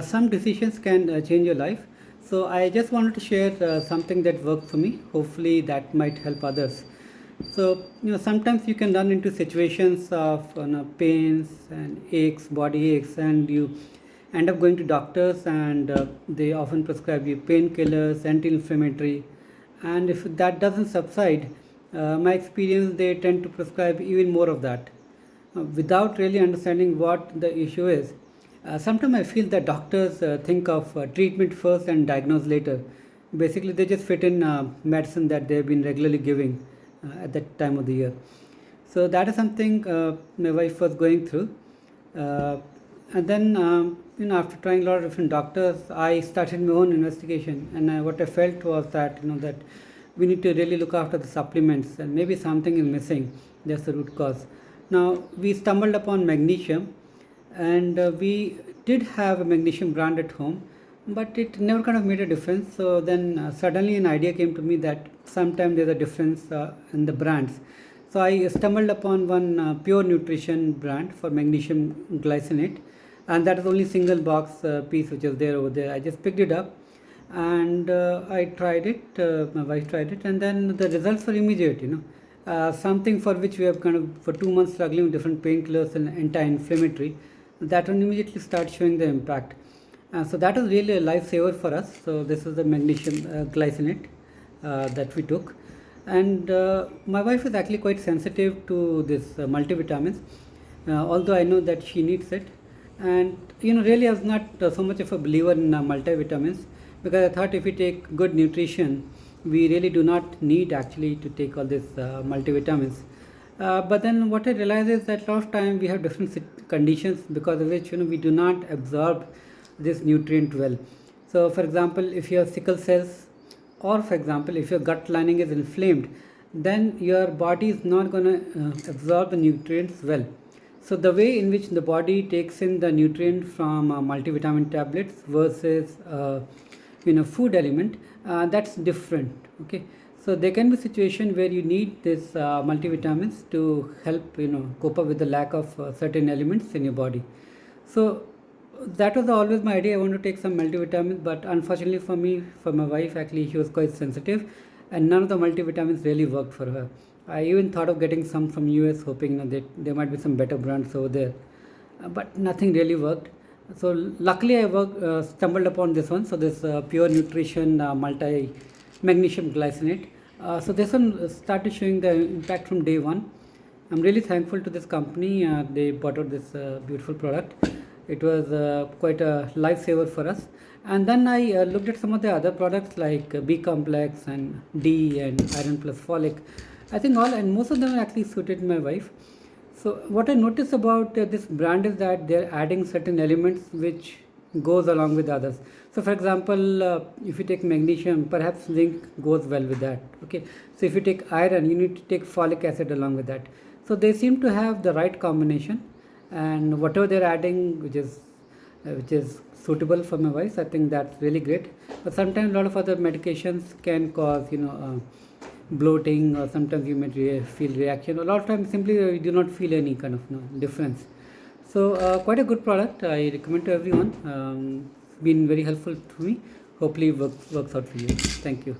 Some decisions can change your life. So I just wanted to share something that worked for me. Hopefully that might help others. So sometimes you can run into situations of pains and aches, body aches, and you end up going to doctors, and they often prescribe you painkillers, anti-inflammatory, and if that doesn't subside, my experience, they tend to prescribe even more of that without really understanding what the issue is. Sometimes I feel that doctors think of treatment first and diagnose later. Basically, they just fit in medicine that they've been regularly giving at that time of the year. So that is something my wife was going through. And then, after trying a lot of different doctors, I started my own investigation, and what I felt was that that we need to really look after the supplements, and maybe something is missing. That's the root cause. Now we stumbled upon magnesium, and we did have a magnesium brand at home, but it never kind of made a difference. So then suddenly an idea came to me that sometimes there's a difference in the brands. So I stumbled upon one pure nutrition brand for magnesium glycinate, and that is only single box piece which is there over there. I just picked it up, and I tried it. My wife tried it, and then the results were immediate. Something for which we have kind of for 2 months struggling with different painkillers and anti-inflammatory, that one immediately starts showing the impact. So that is really a lifesaver for us. So this is the magnesium glycinate that we took, and my wife is actually quite sensitive to this multivitamins, although I know that she needs it. And really I was not so much of a believer in multivitamins, because I thought if we take good nutrition, we really do not need actually to take all these multivitamins. But then what I realized is that a lot of time we have different conditions because of which we do not absorb this nutrient well. So for example, if you have sickle cells, or for example if your gut lining is inflamed, then your body is not going to absorb the nutrients well. So the way in which the body takes in the nutrient from multivitamin tablets versus food element, that's different. Okay, so there can be a situation where you need this multivitamins to help cope up with the lack of certain elements in your body. So that was always my idea. I want to take some multivitamins, but unfortunately for me, for my wife, actually she was quite sensitive, and none of the multivitamins really worked for her. I even thought of getting some from US, hoping that there might be some better brands over there, but nothing really worked. So luckily I stumbled upon this one. So this pure nutrition multi magnesium glycinate. So this one started showing the impact from day one. I'm really thankful to this company. They brought out this beautiful product. It was quite a lifesaver for us. And then I looked at some of the other products like B complex and D and iron plus folic. I think all and most of them actually suited my wife. So what I noticed about this brand is that they're adding certain elements which goes along with others. So for example, if you take magnesium, perhaps zinc goes well with that. Okay, so if you take iron, you need to take folic acid along with that. So they seem to have the right combination, and whatever they're adding, which is suitable for my wife, I think that's really great. But sometimes a lot of other medications can cause bloating, or sometimes you may feel reaction. A lot of times simply you do not feel any kind of difference. So quite a good product. I recommend to everyone. Been very helpful to me. Hopefully works out for you. Thank you.